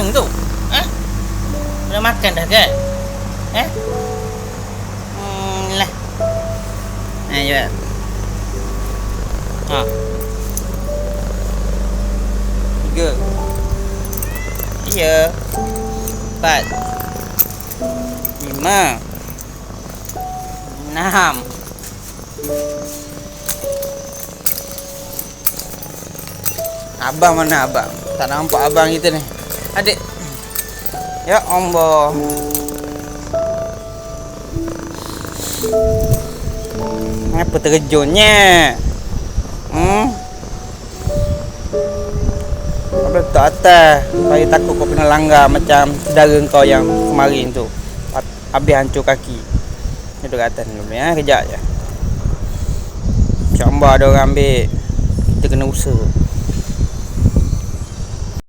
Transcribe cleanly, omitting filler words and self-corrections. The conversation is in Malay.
kencing tu? Dah makan dah kan? Lah. Jom. Tiga. Ya. 4. 5. 6. Abang mana abang? Tak nampak abang kita ni. Adik. Ya Allah. Apa terkejutnya? Kau letak atas supaya takut kau kena langgar macam saudara kau yang kemarin tu. Habis hancur kaki. Duduk kat atas dulu ya. Kejap je. InsyaAllah ada orang ambil. Kita kena usaha.